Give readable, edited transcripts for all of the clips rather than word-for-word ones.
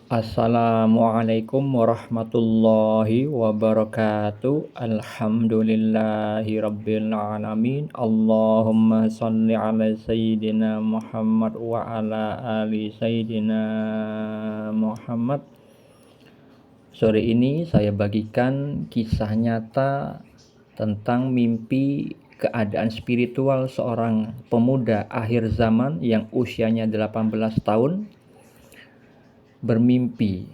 Assalamualaikum warahmatullahi wabarakatuh. Alhamdulillahi rabbil alamin. Allahumma salli ala sayyidina Muhammad wa ala ali sayyidina Muhammad. Sore ini saya bagikan kisah nyata tentang mimpi keadaan spiritual seorang pemuda akhir zaman yang usianya 18 tahun bermimpi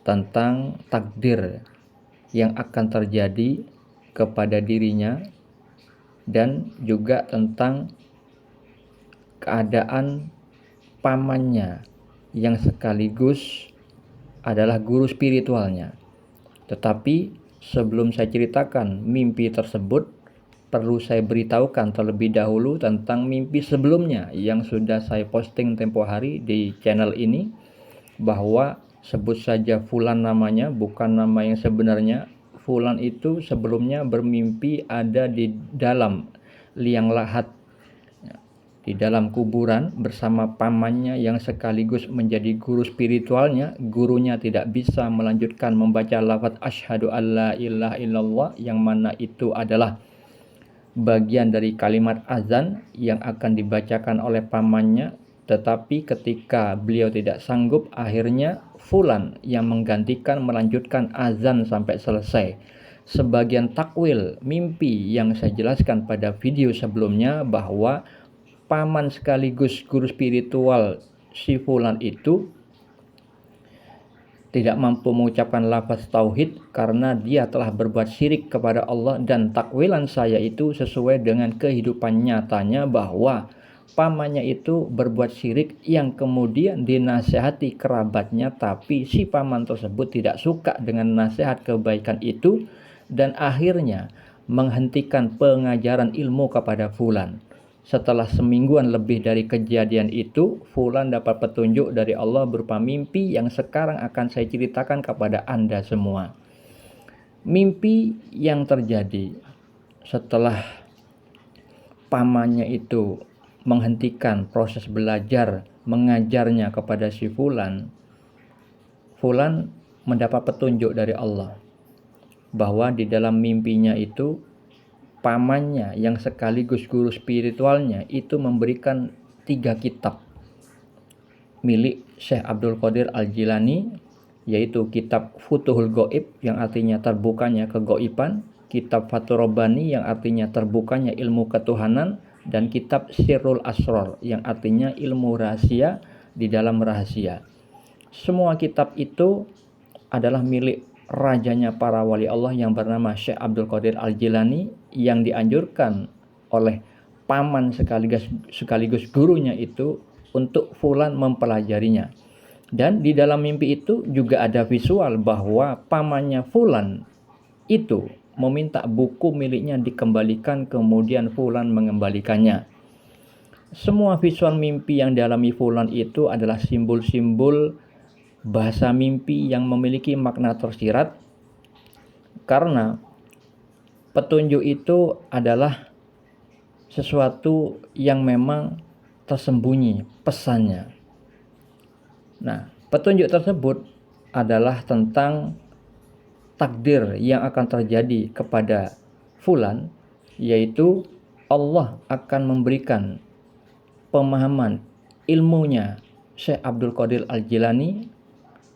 tentang takdir yang akan terjadi kepada dirinya dan juga tentang keadaan pamannya yang sekaligus adalah guru spiritualnya. Tetapi sebelum saya ceritakan mimpi tersebut, perlu saya beritahukan terlebih dahulu tentang mimpi sebelumnya yang sudah saya posting tempo hari di channel ini, bahwa sebut saja Fulan namanya, bukan nama yang sebenarnya. Fulan itu sebelumnya bermimpi ada di dalam liang lahat, di dalam kuburan bersama pamannya yang sekaligus menjadi guru spiritualnya. Gurunya tidak bisa melanjutkan membaca lafaz asyhadu alla ilaha illallah, yang mana itu adalah bagian dari kalimat azan yang akan dibacakan oleh pamannya. Tetapi ketika beliau tidak sanggup, akhirnya Fulan yang menggantikan melanjutkan azan sampai selesai. Sebagian takwil mimpi yang saya jelaskan pada video sebelumnya, bahwa paman sekaligus guru spiritual si Fulan itu tidak mampu mengucapkan lafaz tauhid karena dia telah berbuat syirik kepada Allah. Dan takwilan saya itu sesuai dengan kehidupan nyatanya, bahwa pamannya itu berbuat syirik yang kemudian dinasihati kerabatnya, tapi si paman tersebut tidak suka dengan nasihat kebaikan itu dan akhirnya menghentikan pengajaran ilmu kepada Fulan. Setelah semingguan lebih dari kejadian itu, Fulan dapat petunjuk dari Allah berupa mimpi yang sekarang akan saya ceritakan kepada Anda semua. Mimpi yang terjadi setelah pamannya itu menghentikan proses belajar mengajarnya kepada si Fulan, Fulan mendapat petunjuk dari Allah bahwa di dalam mimpinya itu pamannya yang sekaligus guru spiritualnya itu memberikan 3 kitab milik Syekh Abdul Qadir Al-Jilani, yaitu kitab Futuhul Ghaib yang artinya terbukanya kegaiban, kitab Fathur Rabbani yang artinya terbukanya ilmu ketuhanan, dan kitab Sirrul Asrar yang artinya ilmu rahasia di dalam rahasia. Semua kitab itu adalah milik rajanya para wali Allah yang bernama Syekh Abdul Qadir Al-Jilani, yang dianjurkan oleh paman sekaligus gurunya itu untuk Fulan mempelajarinya. Dan di dalam mimpi itu juga ada visual bahwa pamannya Fulan itu meminta buku miliknya dikembalikan, kemudian Fulan mengembalikannya. Semua visual mimpi yang dialami Fulan itu adalah simbol-simbol bahasa mimpi yang memiliki makna tersirat, karena petunjuk itu adalah sesuatu yang memang tersembunyi pesannya. Nah, petunjuk tersebut adalah tentang takdir yang akan terjadi kepada Fulan, yaitu Allah akan memberikan pemahaman ilmunya Syekh Abdul Qadir Al-Jilani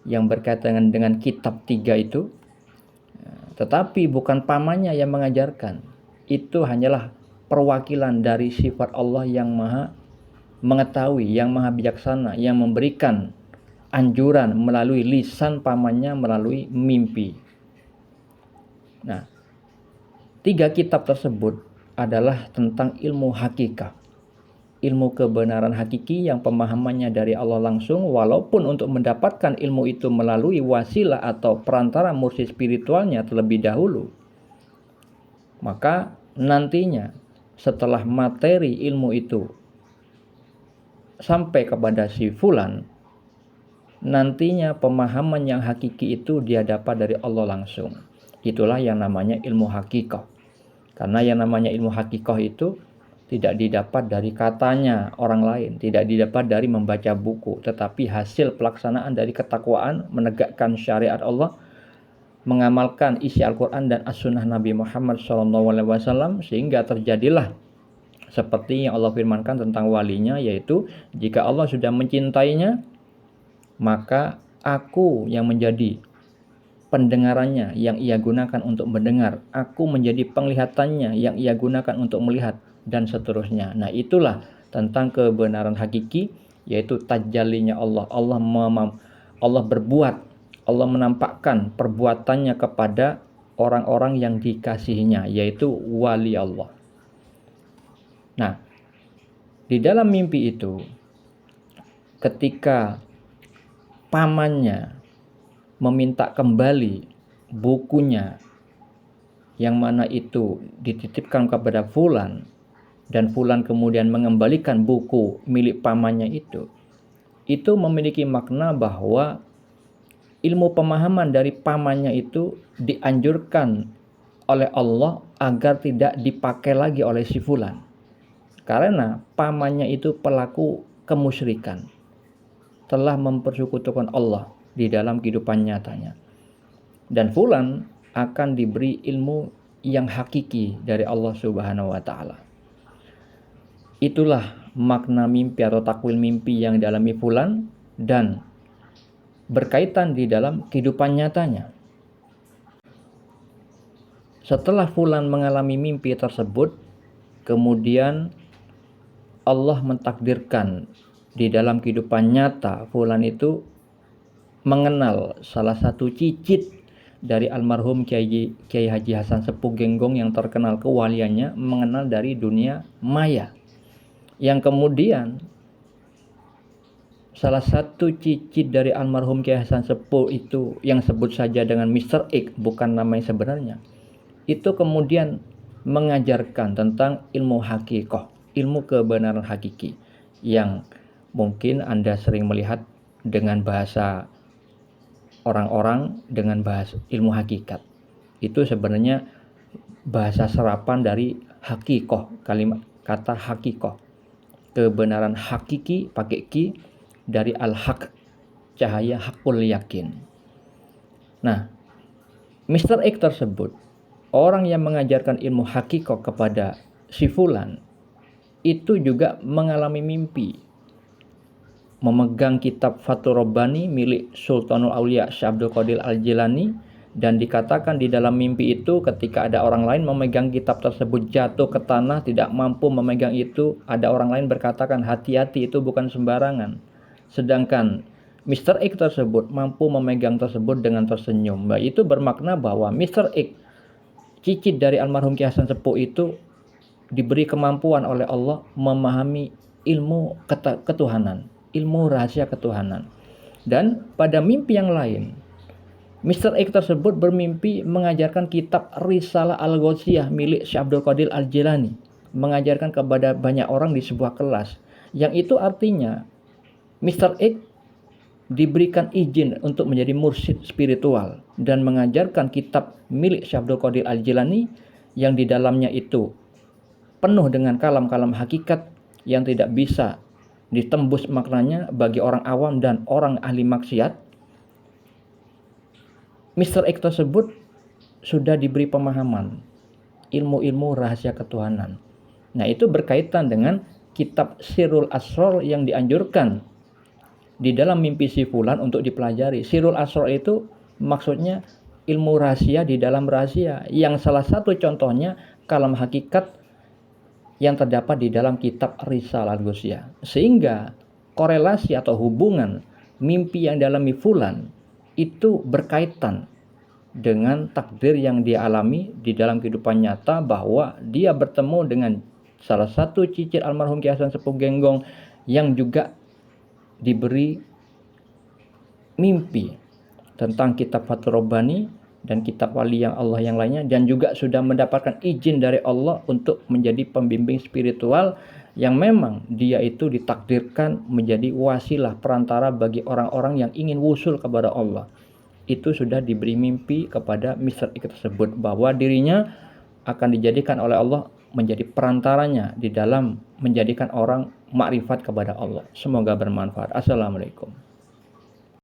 yang berkaitan dengan kitab 3 itu. Tetapi bukan pamannya yang mengajarkan. Itu hanyalah perwakilan dari sifat Allah yang maha mengetahui, yang maha bijaksana, yang memberikan anjuran melalui lisan pamannya melalui mimpi. Nah, 3 kitab tersebut adalah tentang ilmu hakikat, ilmu kebenaran hakiki yang pemahamannya dari Allah langsung, walaupun untuk mendapatkan ilmu itu melalui wasilah atau perantara mursyid spiritualnya terlebih dahulu. Maka nantinya setelah materi ilmu itu sampai kepada si Fulan, nantinya pemahaman yang hakiki itu dia dapat dari Allah langsung. Itulah yang namanya ilmu hakikah. Karena yang namanya ilmu hakikah itu tidak didapat dari katanya orang lain, tidak didapat dari membaca buku, tetapi hasil pelaksanaan dari ketakwaan, menegakkan syariat Allah, mengamalkan isi Al-Quran dan As-Sunnah Nabi Muhammad SAW, sehingga terjadilah seperti yang Allah firmankan tentang walinya, yaitu jika Allah sudah mencintainya, maka aku yang menjadi pendengarannya yang ia gunakan untuk mendengar, aku menjadi penglihatannya yang ia gunakan untuk melihat, dan seterusnya. Nah, itulah tentang kebenaran hakiki, yaitu tajallinya Allah. Allah berbuat, Allah menampakkan perbuatannya kepada orang-orang yang dikasihinya, yaitu wali Allah. Nah, di dalam mimpi itu, ketika pamannya meminta kembali bukunya yang mana itu dititipkan kepada Fulan, dan Fulan kemudian mengembalikan buku milik pamannya itu memiliki makna bahwa ilmu pemahaman dari pamannya itu dianjurkan oleh Allah agar tidak dipakai lagi oleh si Fulan, karena pamannya itu pelaku kemusyrikan, telah mempersekutukan Allah di dalam kehidupan nyatanya. Dan Fulan akan diberi ilmu yang hakiki dari Allah Subhanahu wa Ta'ala. Itulah makna mimpi atau takwil mimpi yang dialami Fulan dan berkaitan di dalam kehidupan nyatanya. Setelah Fulan mengalami mimpi tersebut, kemudian Allah mentakdirkan di dalam kehidupan nyata Fulan itu mengenal salah satu cicit dari almarhum Kiai Haji Hasan Sepuh Genggong yang terkenal kewaliannya, mengenal dari dunia maya. Yang kemudian salah satu cicit dari almarhum Kiai Hasan Sepuh itu, yang sebut saja dengan Mr. X, bukan namanya sebenarnya, itu kemudian mengajarkan tentang ilmu hakikoh, ilmu kebenaran hakiki, yang mungkin Anda sering melihat dengan bahasa orang-orang dengan bahasa ilmu hakikat. Itu sebenarnya bahasa serapan dari hakikoh, kalimat kata hakikoh, kebenaran hakiki pakai ki, dari al-haq, cahaya hakul yakin. Nah, Mr. X tersebut, orang yang mengajarkan ilmu hakikoh kepada si Fulan, itu juga mengalami mimpi memegang kitab Fathur Rabbani milik Sultanul Aulia Syekh Abdul Qadir Al-Jilani, dan dikatakan di dalam mimpi itu ketika ada orang lain memegang kitab tersebut jatuh ke tanah, tidak mampu memegang itu, ada orang lain berkatakan hati-hati, itu bukan sembarangan. Sedangkan Mr. X tersebut mampu memegang tersebut dengan tersenyum. Nah, itu bermakna bahwa Mr. X, cicit dari almarhum Kiai Hasan Sepuh itu, diberi kemampuan oleh Allah memahami ilmu ketuhanan, ilmu rahasia ketuhanan. Dan pada mimpi yang lain, Mr. X tersebut bermimpi mengajarkan kitab Risalah Al-Ghausiyah milik Syekh Abdul Qadir Al-Jilani, mengajarkan kepada banyak orang di sebuah kelas. Yang itu artinya Mr. X diberikan izin untuk menjadi mursyid spiritual dan mengajarkan kitab milik Syekh Abdul Qadir Al-Jilani yang di dalamnya itu penuh dengan kalam-kalam hakikat yang tidak bisa ditembus maknanya bagi orang awam dan orang ahli maksiat. Mr. X tersebut sudah diberi pemahaman ilmu-ilmu rahasia ketuhanan. Nah, itu berkaitan dengan kitab Sirrul Asrar yang dianjurkan di dalam mimpi si Fulan untuk dipelajari. Sirrul Asrar itu maksudnya ilmu rahasia di dalam rahasia, yang salah satu contohnya kalam hakikat yang terdapat di dalam kitab Risalah Al-Ghausiyah. Sehingga korelasi atau hubungan mimpi yang dialami Fulan itu berkaitan dengan takdir yang dia alami di dalam kehidupan nyata, bahwa dia bertemu dengan salah satu cicit almarhum Kiai Hasan Sepuh Genggong yang juga diberi mimpi tentang kitab Fathur Rabbani dan kitab wali yang Allah yang lainnya, dan juga sudah mendapatkan izin dari Allah untuk menjadi pembimbing spiritual yang memang dia itu ditakdirkan menjadi wasilah perantara bagi orang-orang yang ingin wusul kepada Allah. Itu sudah diberi mimpi kepada Mr. X tersebut bahwa dirinya akan dijadikan oleh Allah menjadi perantaranya di dalam menjadikan orang makrifat kepada Allah. Semoga bermanfaat. Assalamualaikum.